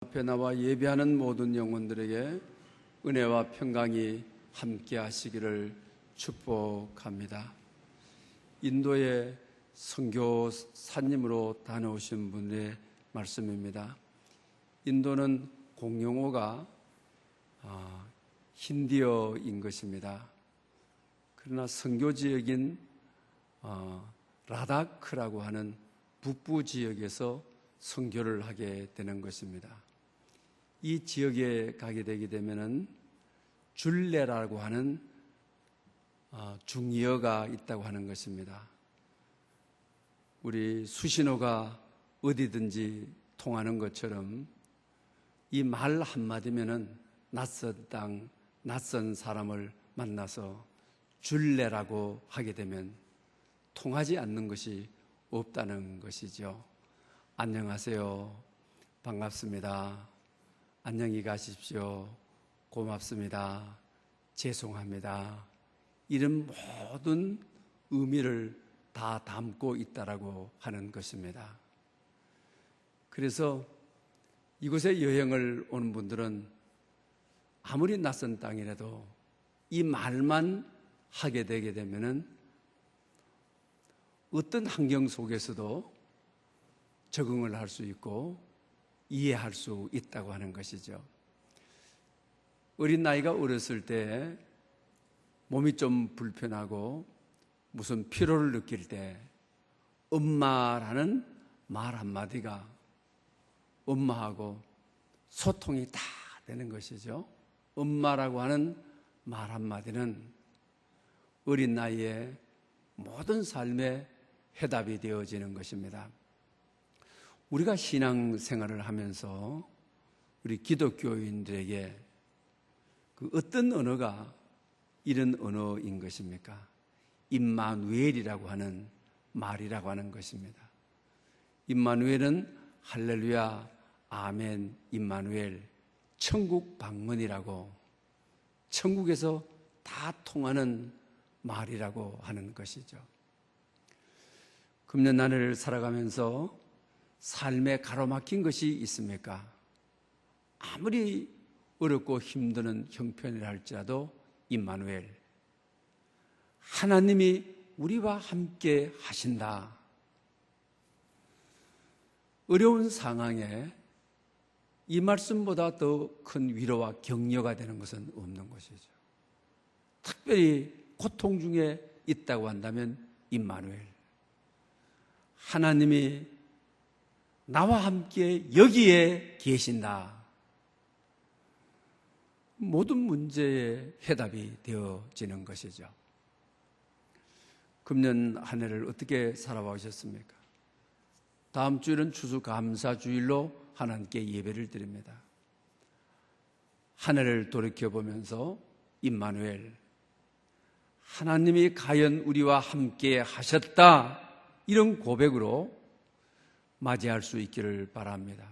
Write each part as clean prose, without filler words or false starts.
앞에 나와 예배하는 모든 영혼들에게 은혜와 평강이 함께 하시기를 축복합니다. 인도의 선교사님으로 다녀오신 분의 말씀입니다. 인도는 공용어가 힌디어인 것입니다. 그러나 선교지역인 라다크라고 하는 북부 지역에서 선교를 하게 되는 것입니다. 이 지역에 가게 되게 되면은 줄레라고 하는 중이어가 있다고 하는 것입니다. 우리 수신호가 어디든지 통하는 것처럼 이 말 한마디면은 낯선 땅, 낯선 사람을 만나서 줄레라고 하게 되면 통하지 않는 것이 없다는 것이죠. 안녕하세요. 반갑습니다. 안녕히 가십시오. 고맙습니다. 죄송합니다. 이런 모든 의미를 다 담고 있다라고 하는 것입니다. 그래서 이곳에 여행을 오는 분들은 아무리 낯선 땅이라도 이 말만 하게 되게 되면은 어떤 환경 속에서도 적응을 할 수 있고 이해할 수 있다고 하는 것이죠. 어린 나이가 어렸을 때 몸이 좀 불편하고 무슨 피로를 느낄 때 엄마라는 말 한마디가 엄마하고 소통이 다 되는 것이죠. 엄마라고 하는 말 한마디는 어린 나이에 모든 삶의 해답이 되어지는 것입니다. 우리가 신앙생활을 하면서 우리 기독교인들에게 그 어떤 언어가 이런 언어인 것입니까? 임마누엘이라고 하는 말이라고 하는 것입니다. 임마누엘은 할렐루야, 아멘, 임마누엘, 천국 방언이라고 천국에서 다 통하는 말이라고 하는 것이죠. 금년 한 해를 살아가면서 삶에 가로막힌 것이 있습니까? 아무리 어렵고 힘드는 형편이라 할지라도 임마누엘, 하나님이 우리와 함께 하신다. 어려운 상황에 이 말씀보다 더 큰 위로와 격려가 되는 것은 없는 것이죠. 특별히 고통 중에 있다고 한다면 임마누엘, 하나님이 나와 함께 여기에 계신다. 모든 문제의 해답이 되어지는 것이죠. 금년 한 해를 어떻게 살아오셨습니까? 다음 주일은 추수감사주일로 하나님께 예배를 드립니다. 한 해를 돌이켜보면서 임마누엘, 하나님이 과연 우리와 함께 하셨다, 이런 고백으로 맞이할 수 있기를 바랍니다.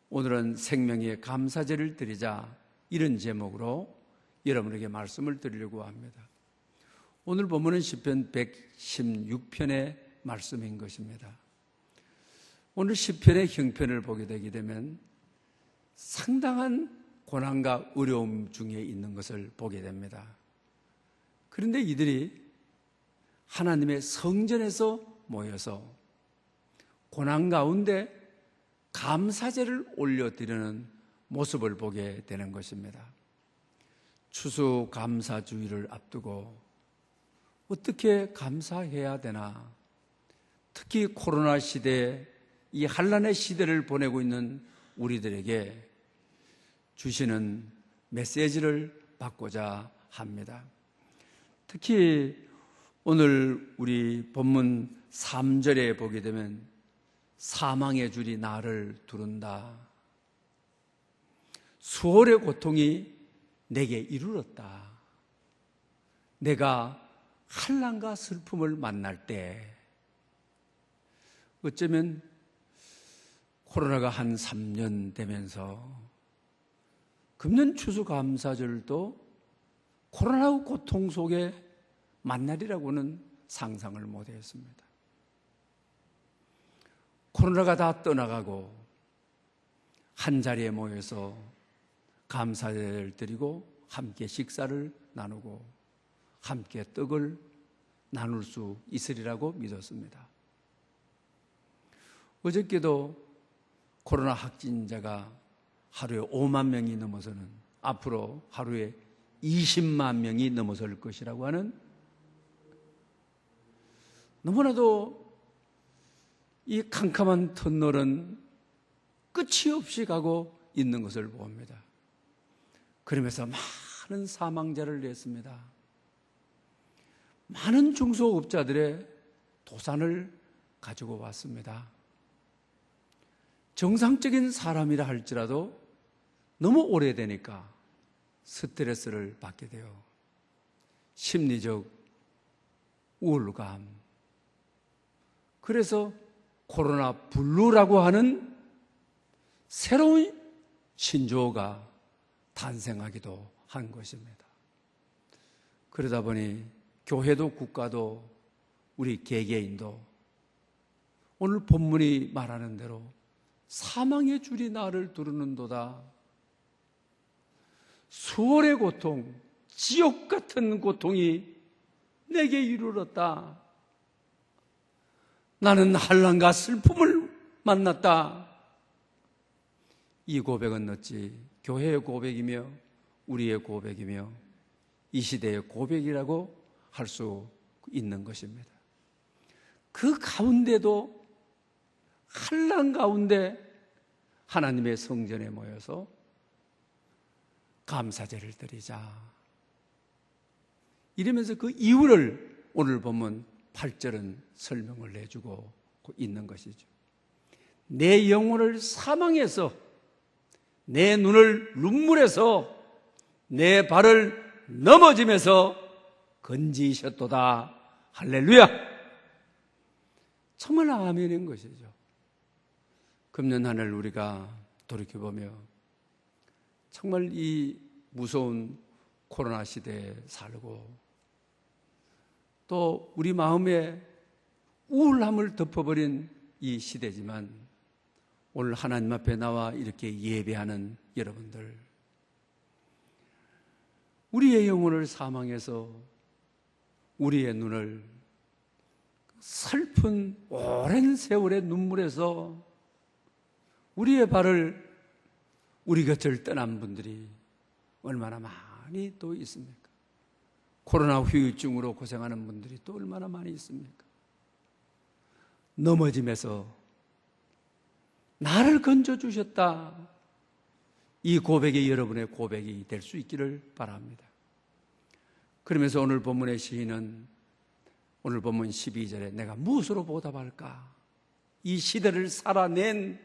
오늘은 생명의 감사제를 드리자, 이런 제목으로 여러분에게 말씀을 드리려고 합니다. 오늘 본문은 시편 116편의 말씀인 것입니다. 오늘 시편의 형편을 보게 되게 되면 상당한 고난과 어려움 중에 있는 것을 보게 됩니다. 그런데 이들이 하나님의 성전에서 모여서 고난 가운데 감사제를 올려드리는 모습을 보게 되는 것입니다. 추수감사주의를 앞두고 어떻게 감사해야 되나? 특히 코로나 시대에 이 환난의 시대를 보내고 있는 우리들에게 주시는 메시지를 받고자 합니다. 특히 오늘 우리 본문 3절에 보게 되면 사망의 줄이 나를 두른다. 수월의 고통이 내게 이르렀다. 내가 환난과 슬픔을 만날 때, 어쩌면 코로나가 한 3년 되면서 금년 추수감사절도 코로나 고통 속에 만날이라고는 상상을 못했습니다. 코로나가 다 떠나가고 한 자리에 모여서 감사제를 드리고 함께 식사를 나누고 함께 떡을 나눌 수 있으리라고 믿었습니다. 어저께도 코로나 확진자가 하루에 5만 명이 넘어서는, 앞으로 하루에 20만 명이 넘어설 것이라고 하는, 너무나도 이 캄캄한 터널은 끝이 없이 가고 있는 것을 봅니다. 그러면서 많은 사망자를 냈습니다. 많은 중소업자들의 도산을 가지고 왔습니다. 정상적인 사람이라 할지라도 너무 오래되니까 스트레스를 받게 돼요. 심리적 우울감. 그래서 코로나 블루라고 하는 새로운 신조어가 탄생하기도 한 것입니다. 그러다 보니 교회도 국가도 우리 개개인도 오늘 본문이 말하는 대로 사망의 줄이 나를 두르는도다. 수월의 고통, 지옥 같은 고통이 내게 이르렀다. 나는 한란과 슬픔을 만났다. 이 고백은 어찌 교회의 고백이며 우리의 고백이며 이 시대의 고백이라고 할 수 있는 것입니다. 그 가운데도 한란 가운데 하나님의 성전에 모여서 감사제를 드리자. 이러면서 그 이유를 오늘 보면 8절은 설명을 해주고 있는 것이죠. 내 영혼을 사망해서, 내 눈을 눈물에서, 내 발을 넘어짐에서 건지셨도다. 할렐루야. 정말 아멘인 것이죠. 금년 한 해를 우리가 돌이켜보며 정말 이 무서운 코로나 시대에 살고 또 우리 마음에 우울함을 덮어버린 이 시대지만 오늘 하나님 앞에 나와 이렇게 예배하는 여러분들, 우리의 영혼을 사망해서 우리의 눈을 슬픈 오랜 세월의 눈물에서, 우리의 발을 우리 곁을 떠난 분들이 얼마나 많이 또 있습니까? 코로나 후유증으로 고생하는 분들이 또 얼마나 많이 있습니까? 넘어짐에서 나를 건져주셨다. 이 고백이 여러분의 고백이 될 수 있기를 바랍니다. 그러면서 오늘 본문의 시인은 오늘 본문 12절에 내가 무엇으로 보답할까? 이 시대를 살아낸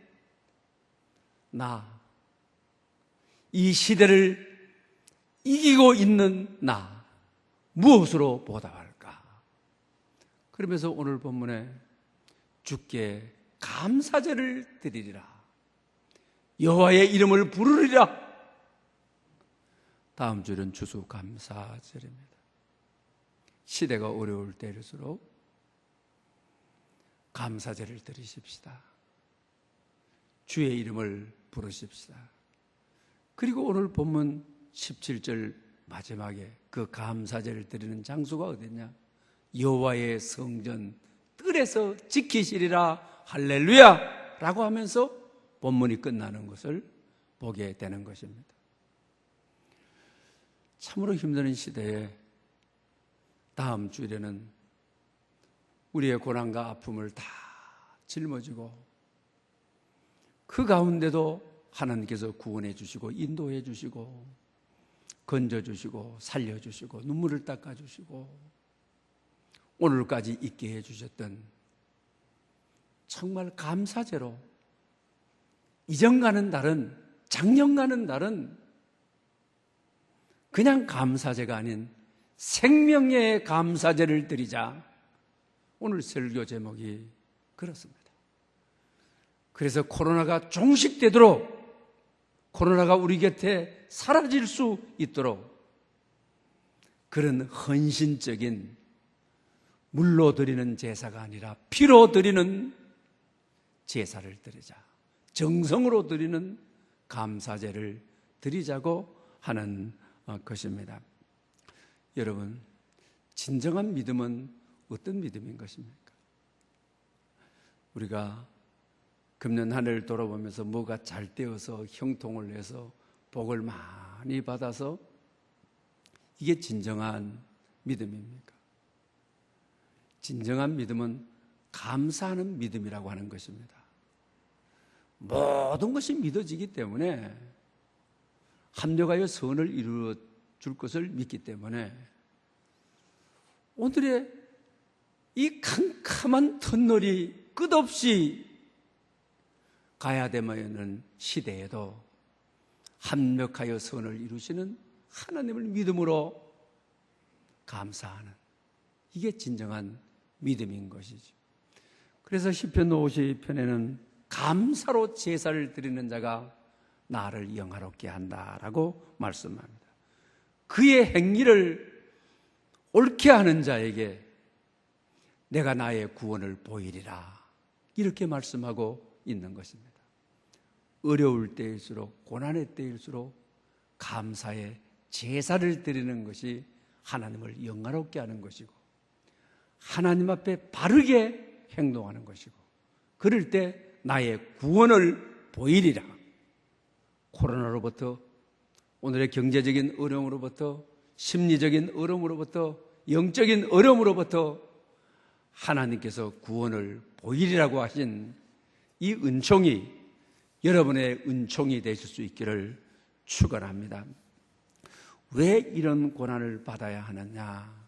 나, 이 시대를 이기고 있는 나, 무엇으로 보답할까? 그러면서 오늘 본문에 주께 감사제를 드리리라, 여호와의 이름을 부르리라. 다음 주는 추수감사절입니다. 시대가 어려울 때일수록 감사제를 드리십시다. 주의 이름을 부르십시다. 그리고 오늘 본문 17절 마지막에 그 감사제를 드리는 장소가 어디냐? 여호와의 성전 뜰에서 지키시리라. 할렐루야! 라고 하면서 본문이 끝나는 것을 보게 되는 것입니다. 참으로 힘든 시대에 다음 주일에는 우리의 고난과 아픔을 다 짊어지고 그 가운데도 하나님께서 구원해 주시고 인도해 주시고 건져 주시고 살려 주시고 눈물을 닦아 주시고 오늘까지 있게 해 주셨던 정말 감사제로 이전 가는 날은, 작년 가는 날은 그냥 감사제가 아닌 생명의 감사제를 드리자. 오늘 설교 제목이 그렇습니다. 그래서 코로나가 종식되도록, 코로나가 우리 곁에 사라질 수 있도록 그런 헌신적인 물로 드리는 제사가 아니라 피로 드리는 제사를 드리자. 정성으로 드리는 감사제를 드리자고 하는 것입니다. 여러분, 진정한 믿음은 어떤 믿음인 것입니까? 우리가 금년 한 해를 돌아보면서 뭐가 잘 되어서 형통을 내서 복을 많이 받아서 이게 진정한 믿음입니까? 진정한 믿음은 감사하는 믿음이라고 하는 것입니다. 모든 것이 믿어지기 때문에 합력하여 선을 이루어 줄 것을 믿기 때문에 오늘의 이 캄캄한 터널이 끝없이 가야 되는 시대에도 합력하여 선을 이루시는 하나님을 믿음으로 감사하는, 이게 진정한 믿음인 것이죠. 그래서 시편 52편에는 감사로 제사를 드리는 자가 나를 영화롭게 한다라고 말씀합니다. 그의 행위를 옳게 하는 자에게 내가 나의 구원을 보이리라, 이렇게 말씀하고 있는 것입니다. 어려울 때일수록, 고난의 때일수록 감사의 제사를 드리는 것이 하나님을 영화롭게 하는 것이고 하나님 앞에 바르게 행동하는 것이고, 그럴 때 나의 구원을 보이리라. 코로나로부터, 오늘의 경제적인 어려움으로부터, 심리적인 어려움으로부터, 영적인 어려움으로부터 하나님께서 구원을 보이리라고 하신 이 은총이 여러분의 은총이 되실 수 있기를 축원합니다. 왜 이런 고난을 받아야 하느냐?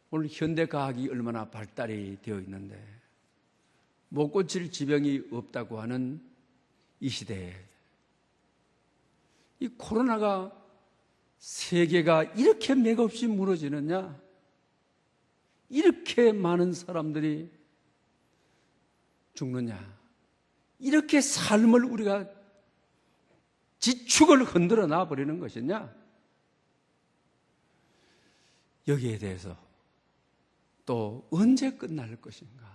오늘 현대과학이 얼마나 발달이 되어 있는데 못 고칠 지병이 없다고 하는 이 시대에 이 코로나가 세계가 이렇게 맥없이 무너지느냐? 이렇게 많은 사람들이 죽느냐? 이렇게 삶을 우리가 지축을 흔들어 놔버리는 것이냐? 여기에 대해서 또 언제 끝날 것인가?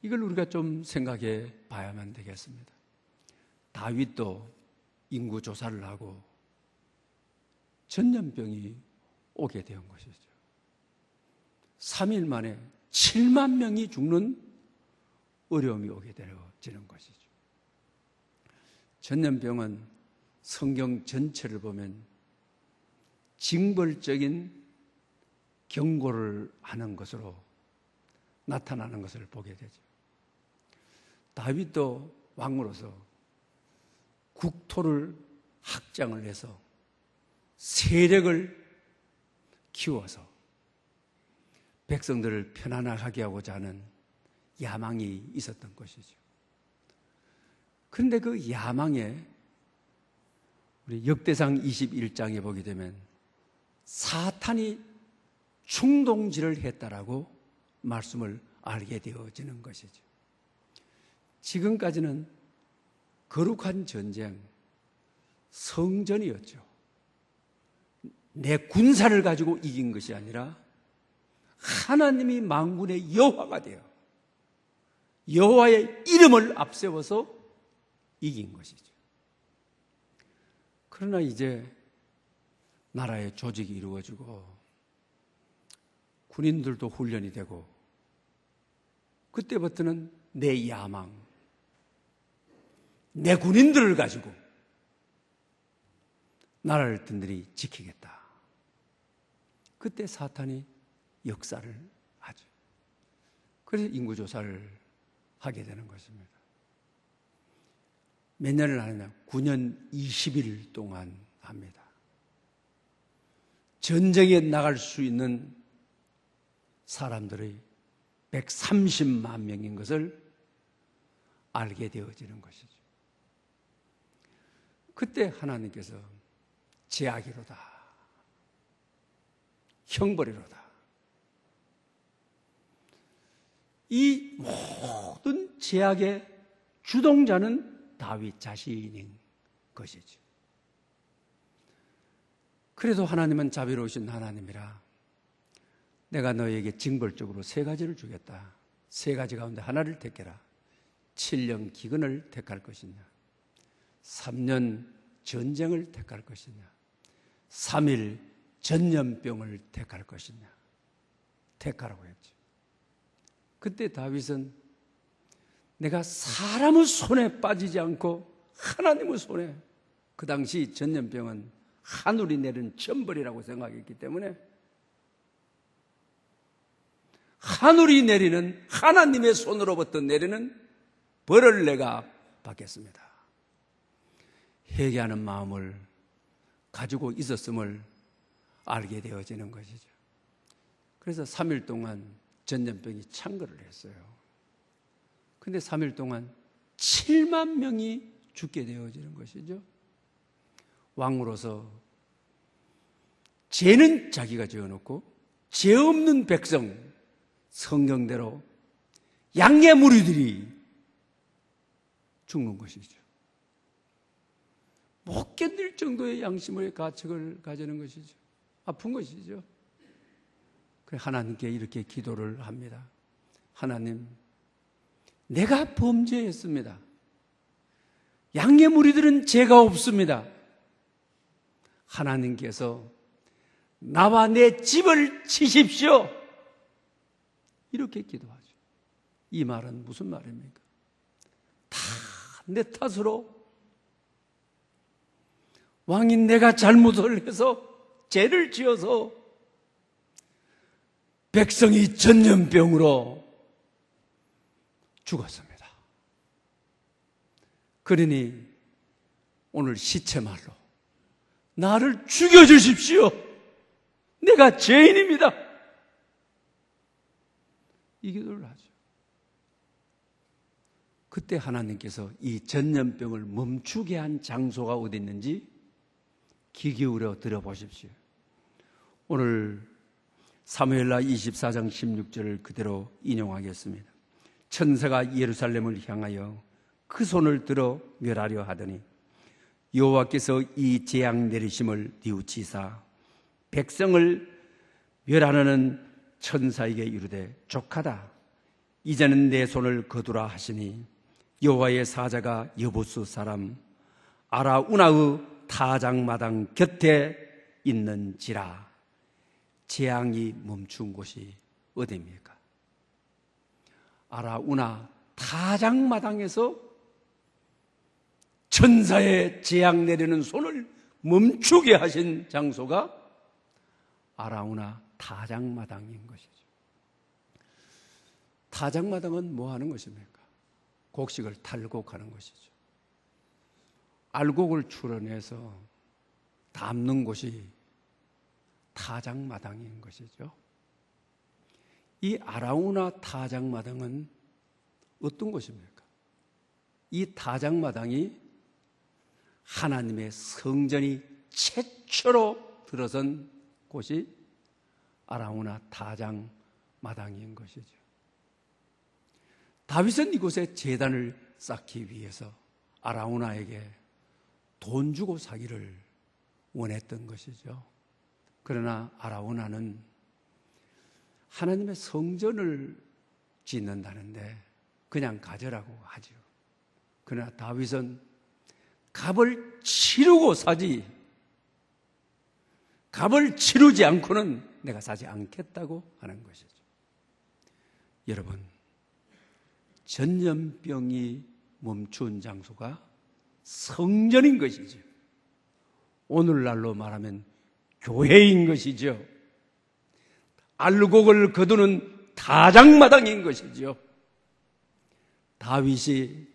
이걸 우리가 좀 생각해 봐야만 되겠습니다. 다윗도 인구 조사를 하고 전염병이 오게 된 것이죠. 3일 만에 7만 명이 죽는 어려움이 오게 되어지는 것이죠. 전염병은 성경 전체를 보면 징벌적인 경고를 하는 것으로 나타나는 것을 보게 되죠. 다윗도 왕으로서 국토를 확장을 해서 세력을 키워서 백성들을 편안하게 하고자 하는 야망이 있었던 것이죠. 그런데 그 야망에 우리 역대상 21장에 보게 되면 사탄이 충동질을 했다라고 말씀을 알게 되어지는 것이죠. 지금까지는 거룩한 전쟁, 성전이었죠. 내 군사를 가지고 이긴 것이 아니라 하나님이 만군의 여호와가 되어 여호와의 이름을 앞세워서 이긴 것이죠. 그러나 이제 나라의 조직이 이루어지고 군인들도 훈련이 되고 그때부터는 내 야망, 내 군인들을 가지고 나라를 든든히 지키겠다. 그때 사탄이 역사를 하죠. 그래서 인구조사를 하게 되는 것입니다. 몇 년을 하느냐? 9년 20일 동안 합니다. 전쟁에 나갈 수 있는 사람들의 130만 명인 것을 알게 되어지는 것이죠. 그때 하나님께서 제약이로다, 형벌이로다, 이 모든 제약의 주동자는 다윗 자신인 것이죠. 그래도 하나님은 자비로우신 하나님이라 내가 너에게 징벌적으로 3가지를 주겠다. 3가지 가운데 하나를 택해라. 7년 기근을 택할 것이냐, 3년 전쟁을 택할 것이냐, 3일 전염병을 택할 것이냐. 택하라고 했죠. 그때 다윗은 내가 사람의 손에 빠지지 않고 하나님의 손에, 그 당시 전염병은 하늘이 내린 천벌이라고 생각했기 때문에 하늘이 내리는, 하나님의 손으로부터 내리는 벌을 내가 받겠습니다. 회개하는 마음을 가지고 있었음을 알게 되어지는 것이죠. 그래서 3일 동안 전염병이 창궐을 했어요. 근데 3일 동안 7만 명이 죽게 되어지는 것이죠. 왕으로서 죄는 자기가 지어놓고 죄 없는 백성, 성경대로 양의 무리들이 죽는 것이죠. 못 견딜 정도의 양심의 가책을 가지는 것이죠. 아픈 것이죠. 그래서 하나님께 이렇게 기도를 합니다. 하나님, 내가 범죄했습니다. 양의 무리들은 죄가 없습니다. 하나님께서 나와 내 집을 치십시오. 이렇게 기도하죠. 이 말은 무슨 말입니까? 다 내 탓으로, 왕인 내가 잘못을 해서, 죄를 지어서 백성이 전염병으로 죽었습니다. 그러니 오늘 시체말로 나를 죽여주십시오. 내가 죄인입니다. 이 기도를 하죠. 그때 하나님께서 이 전염병을 멈추게 한 장소가 어디 있는지 귀 기울여 들어보십시오. 오늘 사무엘하 24장 16절을 그대로 인용하겠습니다. 천사가 예루살렘을 향하여 그 손을 들어 멸하려 하더니 여호와께서 이 재앙 내리심을 뉘우치사 백성을 멸하는 천사에게 이르되 족하다. 이제는 내 손을 거두라 하시니 여호와의 사자가 여부스 사람 아라우나의 타작마당 곁에 있는지라. 재앙이 멈춘 곳이 어디입니까? 아라우나 타작마당에서 천사의 재앙 내리는 손을 멈추게 하신 장소가 아라우나 타작마당인 것이죠. 타작마당은 뭐 하는 것입니까? 곡식을 탈곡하는 것이죠. 알곡을 출어내서 담는 곳이 타작마당인 것이죠. 이 아라우나 타작마당은 어떤 곳입니까? 이 타작마당이 하나님의 성전이 최초로 들어선 곳이 아라우나 타작마당인 것이죠. 다윗은 이곳에 제단을 쌓기 위해서 아라우나에게 돈 주고 사기를 원했던 것이죠. 그러나 아라우나는 하나님의 성전을 짓는다는데 그냥 가져라고 하죠. 그러나 다윗은 값을 치르고 사지, 값을 치르지 않고는 내가 사지 않겠다고 하는 것이죠. 여러분, 전염병이 멈춘 장소가 성전인 것이죠. 오늘날로 말하면 교회인 것이죠. 알곡을 거두는 타작마당인 것이죠. 다윗이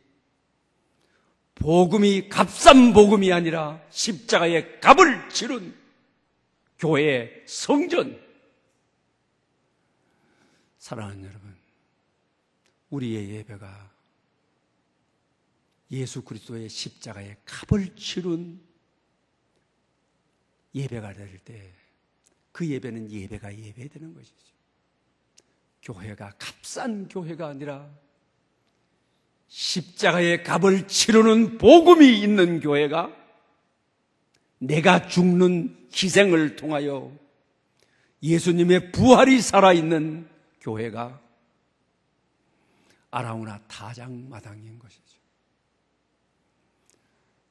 복음이 값싼 복음이 아니라 십자가의 값을 치른 교회의 성전. 사랑하는 여러분, 우리의 예배가 예수 그리스도의 십자가의 값을 치른 예배가 될 때 그 예배는 예배가 예배되는 것이죠. 교회가 값싼 교회가 아니라 십자가의 값을 치르는 복음이 있는 교회가, 내가 죽는 희생을 통하여 예수님의 부활이 살아있는 교회가 아라우나 타작마당인 것이죠.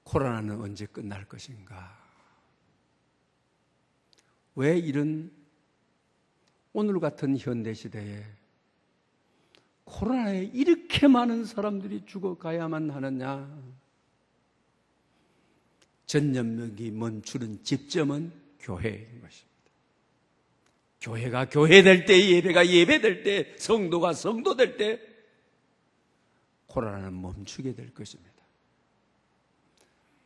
코로나는 언제 끝날 것인가? 왜 이런 오늘 같은 현대시대에 코로나에 이렇게 많은 사람들이 죽어가야만 하느냐? 전염력이 멈추는 집점은 교회인 것입니다. 교회가 교회될 때, 예배가 예배될 때, 성도가 성도될 때 코로나는 멈추게 될 것입니다.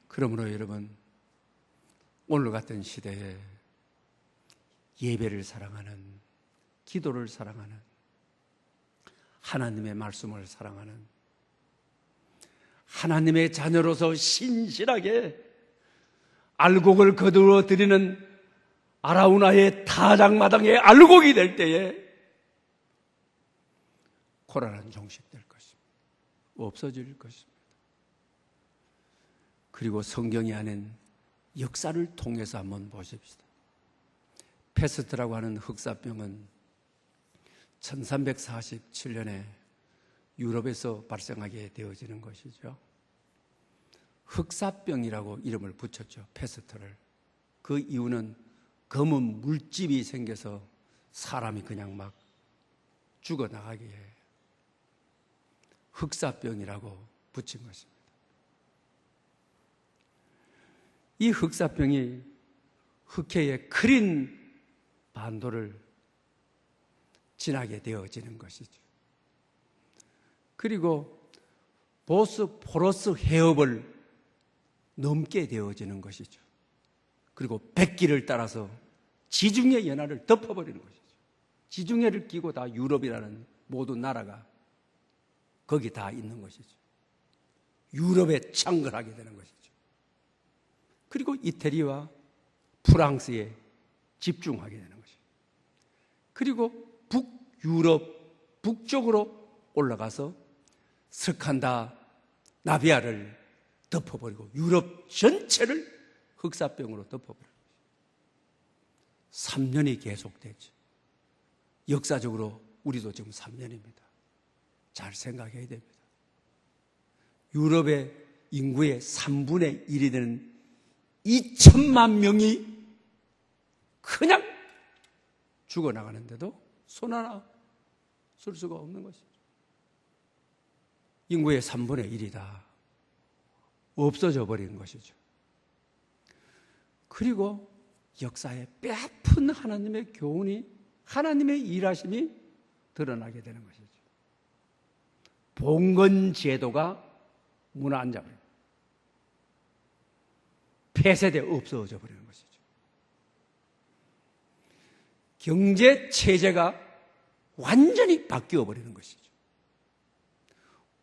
그러므로 여러분, 오늘 같은 시대에 예배를 사랑하는, 기도를 사랑하는, 하나님의 말씀을 사랑하는, 하나님의 자녀로서 신실하게 알곡을 거두어 드리는 아라우나의 타작마당에 알곡이 될 때에 코로나는 종식될 것입니다. 없어질 것입니다. 그리고 성경이 하는 역사를 통해서 한번 보십시다. 페스트라고 하는 흑사병은 1347년에 유럽에서 발생하게 되어지는 것이죠. 흑사병이라고 이름을 붙였죠. 페스트를. 그 이유는 검은 물집이 생겨서 사람이 그냥 막 죽어나가기에 흑사병이라고 붙인 것입니다. 이 흑사병이 흑해의 크린 반도를 지나게 되어지는 것이죠. 그리고 보스포러스 해협을 넘게 되어지는 것이죠. 그리고 백기를 따라서 지중해 연안을 덮어버리는 것이죠. 지중해를 끼고 다 유럽이라는 모든 나라가 거기 다 있는 것이죠. 유럽에 창궐하게 되는 것이죠. 그리고 이태리와 프랑스에 집중하게 되는 것이죠. 그리고 북유럽, 북쪽으로 올라가서 스칸다 나비아를 덮어버리고 유럽 전체를 흑사병으로 덮어버려요. 3년이 계속되죠. 역사적으로 우리도 지금 3년입니다. 잘 생각해야 됩니다. 유럽의 인구의 3분의 1이 되는 2천만 명이 그냥 죽어나가는데도 손 하나 쓸 수가 없는 것이죠. 인구의 3분의 1이다. 없어져 버린 것이죠. 그리고 역사에 뼈아픈 하나님의 교훈이, 하나님의 일하심이 드러나게 되는 것이죠. 봉건제도가 무너앉아버려요. 폐쇄돼 없어져 버리는 것이죠. 경제체제가 완전히 바뀌어 버리는 것이죠.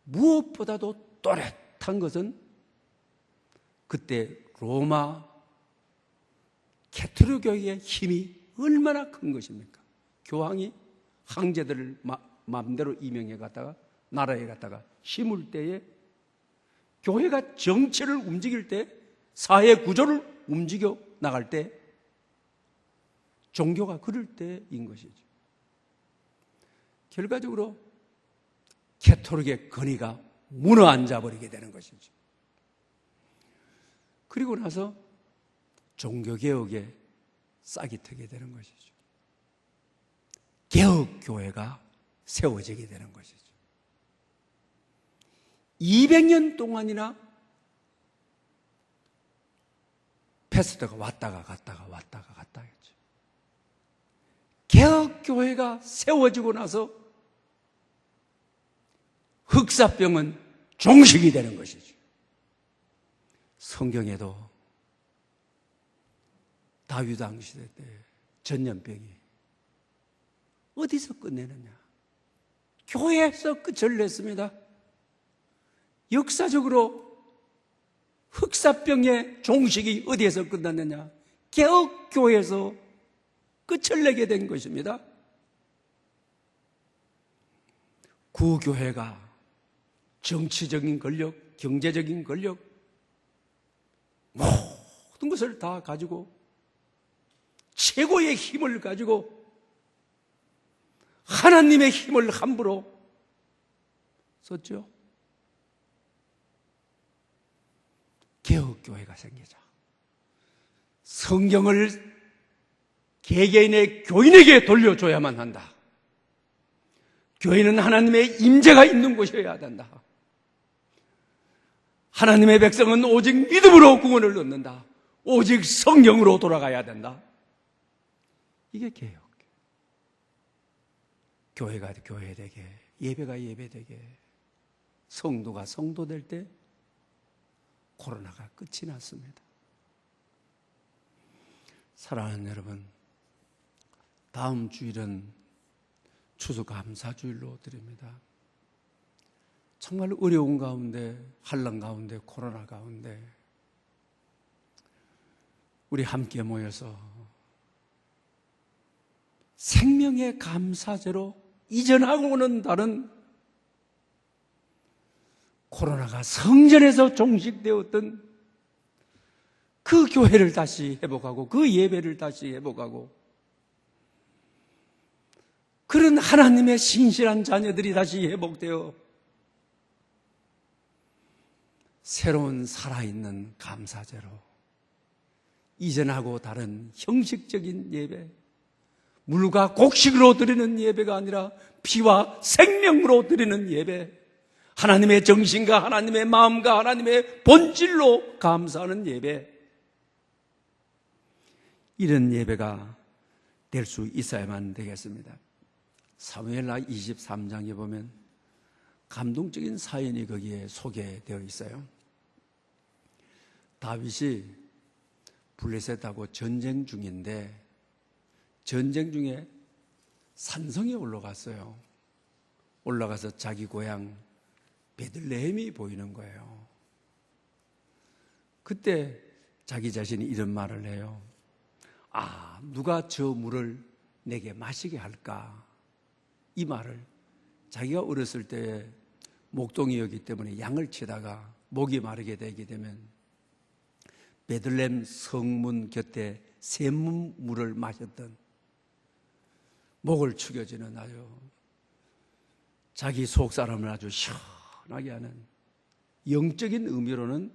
무엇보다도 또렷한 것은 그때 로마 캐토릭교회의 힘이 얼마나 큰 것입니까? 교황이 황제들을 마음대로 임명해 갔다가 나라에 갔다가 심을 때에 교회가 정치를 움직일 때, 사회 구조를 움직여 나갈 때, 종교가 그럴 때인 것이죠. 결과적으로 캐토릭의 권위가 무너앉아 버리게 되는 것이죠. 그리고 나서 종교개혁에 싹이 트게 되는 것이죠. 개혁교회가 세워지게 되는 것이죠. 200년 동안이나 패스트가 왔다가 갔다 했죠. 개혁교회가 세워지고 나서 흑사병은 종식이 되는 것이죠. 성경에도 다윗 왕 시대 때 전염병이 어디서 끝내느냐? 교회에서 끝을 냈습니다. 역사적으로 흑사병의 종식이 어디에서 끝났느냐? 개혁교회에서 끝을 내게 된 것입니다. 구교회가 정치적인 권력, 경제적인 권력, 모든 것을 다 가지고 최고의 힘을 가지고 하나님의 힘을 함부로 썼죠? 개혁교회가 생기자. 성경을 개개인의 교인에게 돌려줘야만 한다. 교회는 하나님의 임재가 있는 곳이어야 된다. 하나님의 백성은 오직 믿음으로 구원을 얻는다. 오직 성령으로 돌아가야 된다. 이게 개혁. 교회가 교회되게, 예배가 예배되게, 성도가 성도될 때 코로나가 끝이 났습니다. 사랑하는 여러분, 다음 주일은 추수감사주일로 드립니다. 정말 어려운 가운데, 환난 가운데, 코로나 가운데 우리 함께 모여서 생명의 감사제로 이전하고는 다른 코로나가 성전에서 종식되었던 그 교회를 다시 회복하고 그 예배를 다시 회복하고 그런 하나님의 신실한 자녀들이 다시 회복되어 새로운 살아있는 감사제로 이전하고 다른 형식적인 예배, 물과 곡식으로 드리는 예배가 아니라 피와 생명으로 드리는 예배, 하나님의 정신과 하나님의 마음과 하나님의 본질로 감사하는 예배, 이런 예배가 될 수 있어야만 되겠습니다. 사무엘하 23장에 보면 감동적인 사연이 거기에 소개되어 있어요. 다윗이 블레셋하고 전쟁 중인데 전쟁 중에 산성에 올라갔어요. 올라가서 자기 고향 베들레헴이 보이는 거예요. 그때 자기 자신이 이런 말을 해요. 아, 누가 저 물을 내게 마시게 할까? 이 말을 자기가 어렸을 때 목동이었기 때문에 양을 치다가 목이 마르게 되게 되면 베들레헴 성문 곁에 샘물을 마셨던 목을 축여지는 아주 자기 속 사람을 아주 시원하게 하는 영적인 의미로는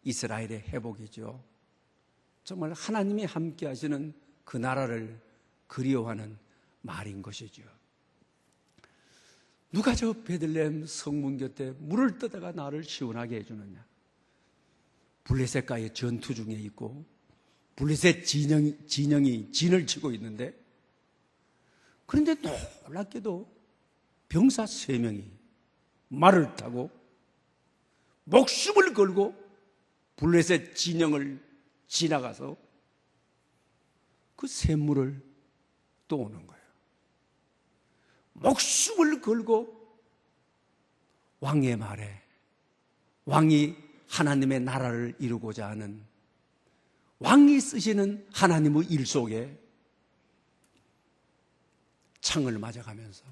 이스라엘의 회복이죠. 정말 하나님이 함께 하시는 그 나라를 그리워하는 말인 것이죠. 누가 저 베들레헴 성문 곁에 물을 떠다가 나를 시원하게 해주느냐? 블레셋과의 전투 중에 있고 블레셋 진영이 진을 치고 있는데, 그런데 놀랍게도 병사 3명이 말을 타고 목숨을 걸고 블레셋 진영을 지나가서 그 샘물을 떠오는 거예요. 목숨을 걸고 왕의 말에, 왕이 하나님의 나라를 이루고자 하는 왕이 쓰시는 하나님의 일 속에 창을 맞아가면서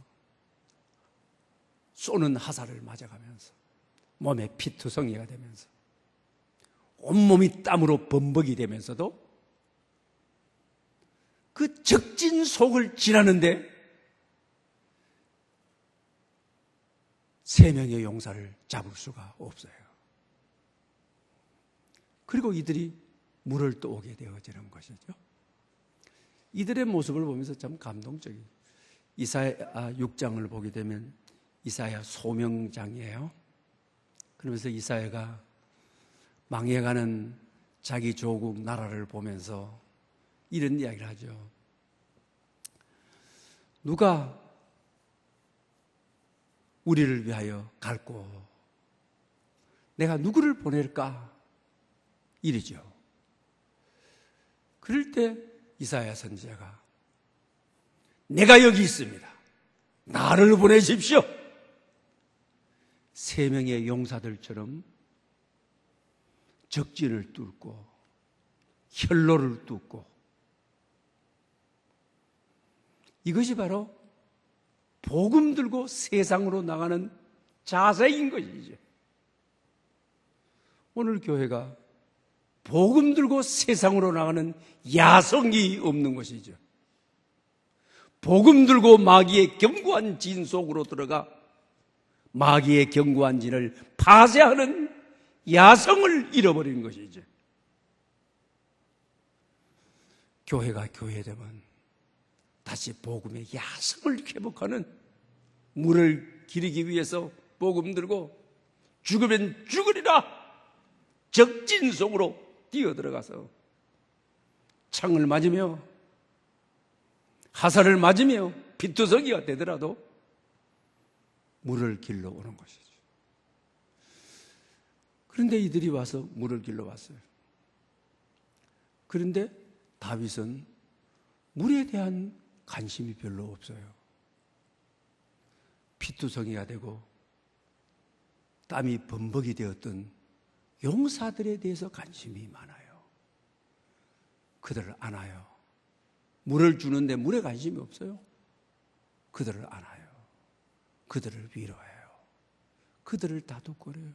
쏘는 화살을 맞아가면서 몸에 피투성이가 되면서 온몸이 땀으로 범벅이 되면서도 그 적진 속을 지나는데 3명의 용사를 잡을 수가 없어요. 그리고 이들이 물을 떠오게 되어지는 것이죠. 이들의 모습을 보면서 참 감동적이에요. 이사야 6장을 보게 되면 이사야 소명장이에요. 그러면서 이사야가 망해가는 자기 조국 나라를 보면서 이런 이야기를 하죠. 누가 우리를 위하여 갈고 내가 누구를 보낼까? 이러죠. 그럴 때 이사야 선지자가 내가 여기 있습니다. 나를 보내십시오. 3명의 용사들처럼 적진을 뚫고 혈로를 뚫고, 이것이 바로 복음 들고 세상으로 나가는 자세인 것이죠. 오늘 교회가 복음 들고 세상으로 나가는 야성이 없는 것이죠. 복음 들고 마귀의 견고한 진 속으로 들어가 마귀의 견고한 진을 파쇄하는 야성을 잃어버리는 것이죠. 교회가 교회되면 다시 복음의 야성을 회복하는, 물을 기르기 위해서 복음 들고 죽으면 죽으리라 적진속으로 뛰어들어가서 창을 맞으며 화살을 맞으며 피투성이가 되더라도 물을 길러 오는 것이죠. 그런데 이들이 와서 물을 길러 왔어요. 그런데 다윗은 물에 대한 관심이 별로 없어요. 피투성이가 되고 땀이 범벅이 되었던 용사들에 대해서 관심이 많아요. 그들을 안아요. 물을 주는데 물에 관심이 없어요. 그들을 안아요. 그들을 위로해요. 그들을 다독거려요.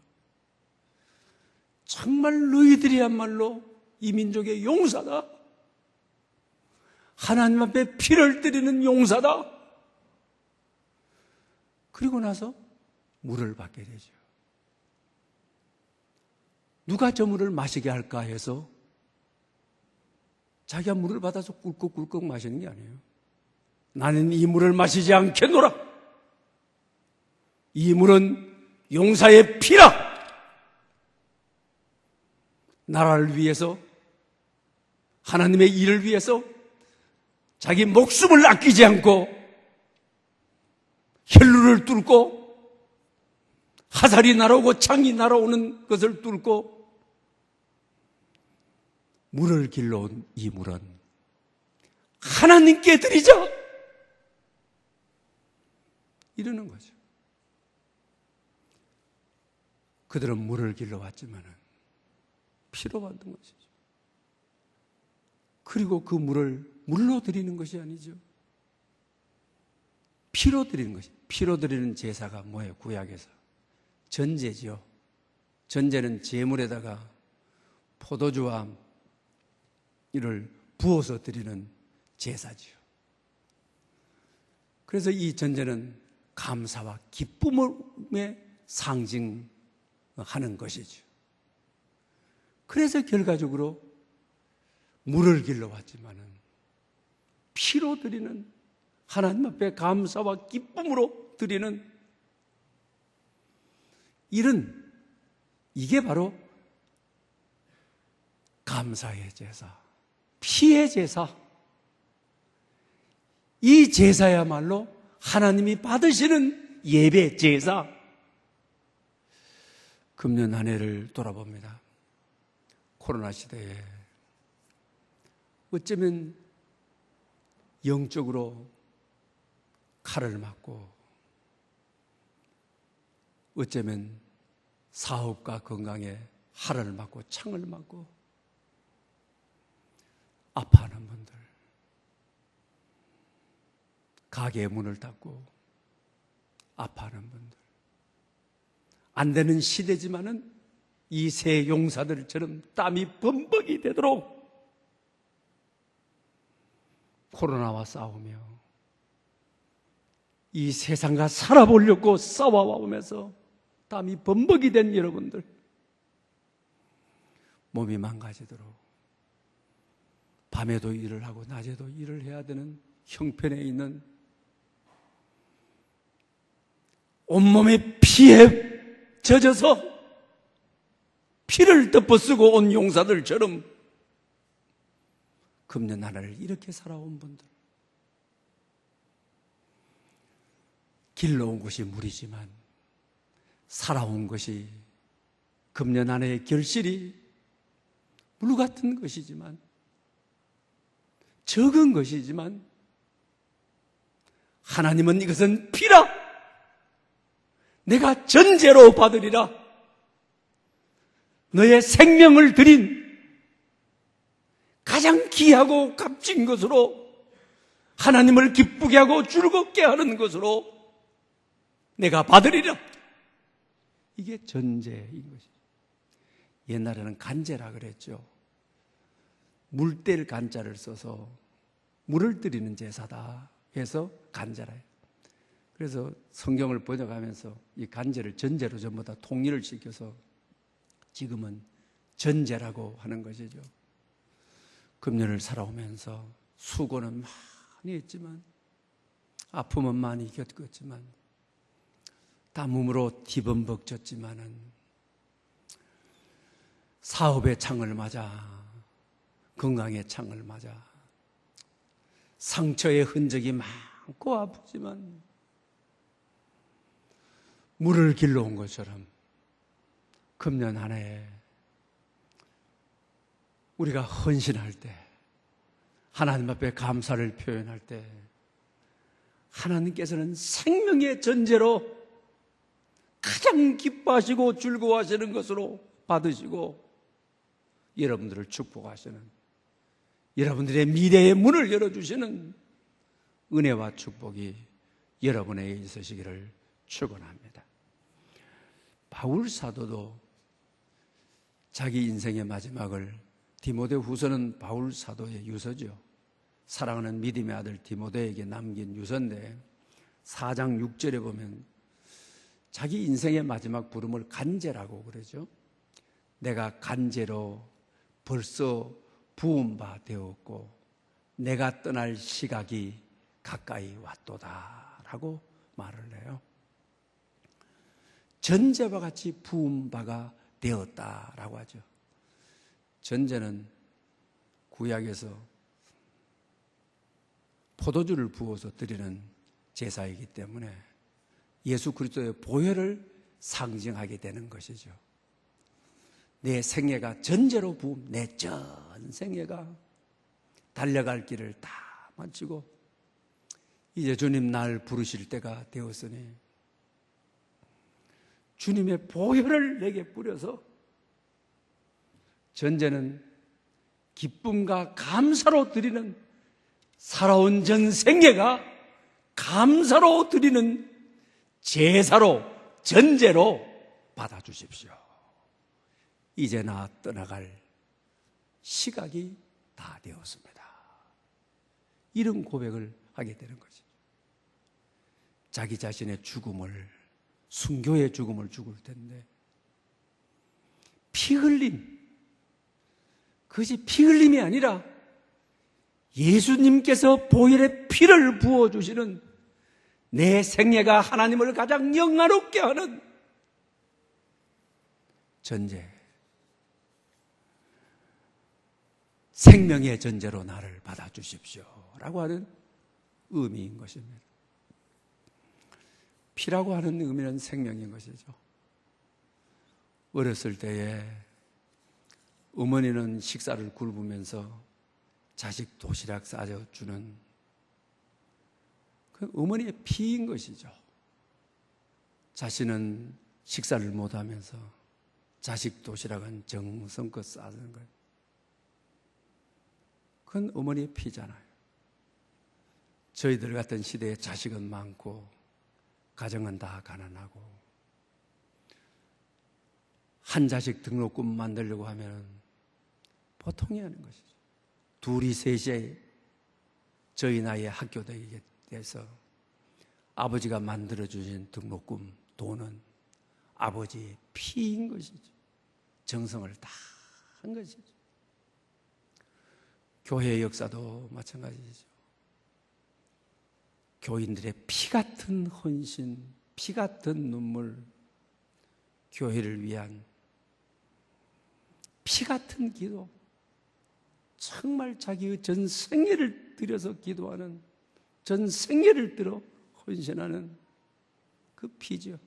정말 너희들이야말로 이 민족의 용사다. 하나님 앞에 피를 드리는 용사다. 그리고 나서 물을 받게 되죠. 누가 저 물을 마시게 할까 해서 자기가 물을 받아서 꿀꺽꿀꺽 마시는 게 아니에요. 나는 이 물을 마시지 않겠노라. 이 물은 용사의 피라. 나라를 위해서, 하나님의 일을 위해서 자기 목숨을 아끼지 않고 혈루를 뚫고 화살이 날아오고 창이 날아오는 것을 뚫고 물을 길러온 이 물은 하나님께 드리자, 이러는 거죠. 그들은 물을 길러왔지만 피로 받는 것이죠. 그리고 그 물을 물로 드리는 것이 아니죠. 피로 드리는 것이. 피로 드리는 제사가 뭐예요? 구약에서 전제죠. 전제는 제물에다가 포도주와 이를 부어서 드리는 제사지요. 그래서 이 전제는 감사와 기쁨의 상징하는 것이죠. 그래서 결과적으로 물을 길러왔지만은 피로 드리는, 하나님 앞에 감사와 기쁨으로 드리는 일은, 이게 바로 감사의 제사, 피의 제사. 이 제사야말로 하나님이 받으시는 예배 제사. 금년 한 해를 돌아봅니다. 코로나 시대에 어쩌면 영적으로 칼을 맞고, 어쩌면 사업과 건강에 활을 맞고 창을 맞고 아파하는 분들, 가게의 문을 닫고 아파하는 분들, 안 되는 시대지만은 이 새 용사들처럼 땀이 범벅이 되도록 코로나와 싸우며 이 세상과 살아보려고 싸워오면서 땀이 범벅이 된 여러분들, 몸이 망가지도록 밤에도 일을 하고 낮에도 일을 해야 되는 형편에 있는, 온몸에 피에 젖어서 피를 덮어쓰고 온 용사들처럼 금년 하나를 이렇게 살아온 분들, 길러온 것이 물이지만 살아온 것이, 금년 한 해의 결실이 물 같은 것이지만, 적은 것이지만, 하나님은 이것은 피라, 내가 전제로 받으리라, 너의 생명을 드린 가장 귀하고 값진 것으로, 하나님을 기쁘게 하고 즐겁게 하는 것으로 내가 받으리라. 이게 전제인 것이죠. 옛날에는 간제라 그랬죠. 물뗄 간자를 써서 물을 드리는 제사다 해서 간제라. 그래서 성경을 번역하면서 이 간제를 전제로 전부 다 통일을 시켜서 지금은 전제라고 하는 것이죠. 금년을 살아오면서 수고는 많이 했지만, 아픔은 많이 겪었지만, 땀음으로 뒤범벅졌지만은 사업의 창을 맞아, 건강의 창을 맞아, 상처의 흔적이 많고 아프지만 물을 길러온 것처럼 금년 한 해 우리가 헌신할 때, 하나님 앞에 감사를 표현할 때 하나님께서는 생명의 전제로 가장 기뻐하시고 즐거워하시는 것으로 받으시고 여러분들을 축복하시는, 여러분들의 미래의 문을 열어주시는 은혜와 축복이 여러분에게 있으시기를 축원합니다. 바울 사도도 자기 인생의 마지막을, 디모데후서는 바울 사도의 유서죠. 사랑하는 믿음의 아들 디모데에게 남긴 유서인데 4장 6절에 보면 자기 인생의 마지막 부름을 간제라고 그러죠. 내가 간제로 벌써 부은 바 되었고 내가 떠날 시각이 가까이 왔도다 라고 말을 해요. 전제와 같이 부은 바가 되었다라고 하죠. 전제는 구약에서 포도주를 부어서 드리는 제사이기 때문에 예수 그리스도의 보혈을 상징하게 되는 것이죠. 내 생애가 전제로 부은 내 전 생애가 달려갈 길을 다 마치고 이제 주님 날 부르실 때가 되었으니 주님의 보혈을 내게 뿌려서, 전제는 기쁨과 감사로 드리는, 살아온 전생애가 감사로 드리는 제사로, 전제로 받아주십시오. 이제 나 떠나갈 시각이 다 되었습니다. 이런 고백을 하게 되는 거죠. 자기 자신의 죽음을, 순교의 죽음을 죽을 텐데 피 흘림, 그것이 피 흘림이 아니라 예수님께서 보혈의 피를 부어주시는, 내 생애가 하나님을 가장 영화롭게 하는 전제, 생명의 전제로 나를 받아주십시오 라고 하는 의미인 것입니다. 피라고 하는 의미는 생명인 것이죠. 어렸을 때에 어머니는 식사를 굶으면서 자식 도시락 싸줘주는 그 어머니의 피인 것이죠. 자신은 식사를 못하면서 자식 도시락은 정성껏 싸주는 거예요. 그건 어머니의 피잖아요. 저희들 같은 시대에 자식은 많고 가정은 다 가난하고 한 자식 등록금 만들려고 하면 보통이 아닌 것이죠. 둘이 셋이 저희 나이에 학교 다니게 돼서 아버지가 만들어주신 등록금 돈은 아버지의 피인 것이죠. 정성을 다 한 것이죠. 교회의 역사도 마찬가지죠. 교인들의 피 같은 헌신, 피 같은 눈물, 교회를 위한 피 같은 기도, 정말 자기의 전 생애를 들여서 기도하는, 전 생애를 들어 헌신하는 그 피죠.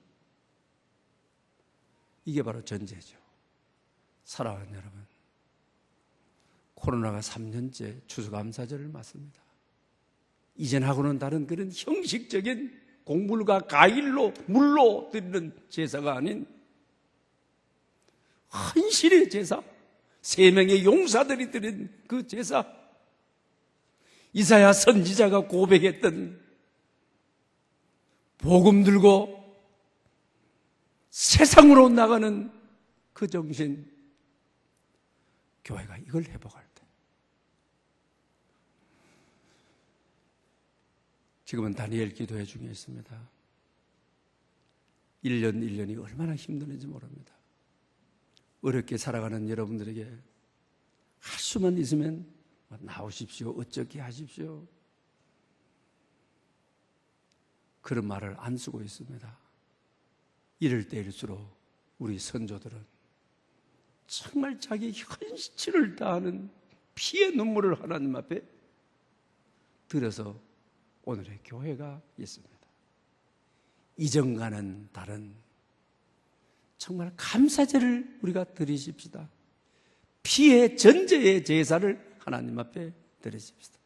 이게 바로 전제죠. 사랑하는 여러분, 코로나가 3년째 추수감사절을 맞습니다. 이전하고는 다른 그런 형식적인 곡물과 과일로, 물로 드리는 제사가 아닌 헌신의 제사, 3명의 용사들이 드린 그 제사, 이사야 선지자가 고백했던 복음 들고 세상으로 나가는 그 정신, 교회가 이걸 회복할 때, 지금은 다니엘 기도회 중에 있습니다. 1년 1년이 얼마나 힘드는지 모릅니다. 어렵게 살아가는 여러분들에게 할 수만 있으면 나오십시오. 어쩌게 하십시오. 그런 말을 안 쓰고 있습니다. 이럴 때일수록 우리 선조들은 정말 자기 헌신을 다하는 피의 눈물을 하나님 앞에 들여서 오늘의 교회가 있습니다. 이전과는 다른 정말 감사제를 우리가 드리십시다. 피의 전제의 제사를 하나님 앞에 드리십시다.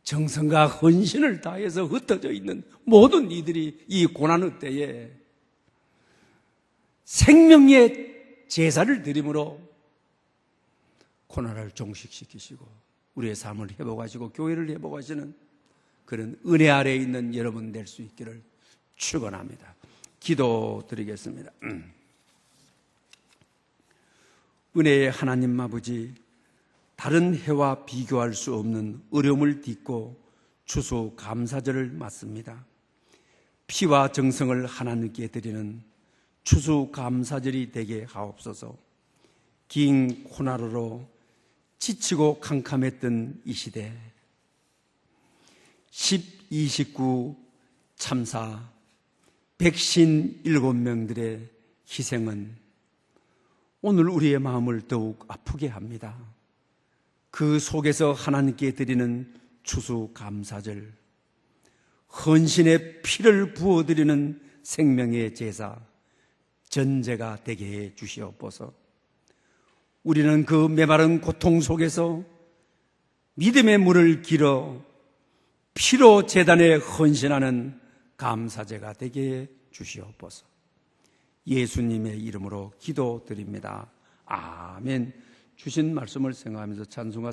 정성과 헌신을 다해서 흩어져 있는 모든 이들이 이 고난의 때에 생명의 제사를 드림으로 고난을 종식시키시고 우리의 삶을 회복하시고 교회를 회복하시는 그런 은혜 아래에 있는 여러분 될 수 있기를 축원합니다. 기도드리겠습니다. 은혜의 하나님 아버지, 다른 해와 비교할 수 없는 어려움을 딛고 추수감사절을 맞습니다. 피와 정성을 하나님께 드리는 추수감사절이 되게 하옵소서. 긴 코로나로 지치고 캄캄했던 이 시대, 10.29 참사, 백신 7명들의 희생은 오늘 우리의 마음을 더욱 아프게 합니다. 그 속에서 하나님께 드리는 추수감사절, 헌신의 피를 부어드리는 생명의 제사, 전제가 되게 해 주시옵소서. 우리는 그 메마른 고통 속에서 믿음의 물을 길어 피로 제단에 헌신하는 감사제가 되게 해 주시옵소서. 예수님의 이름으로 기도드립니다. 아멘. 주신 말씀을 생각하면서 찬송하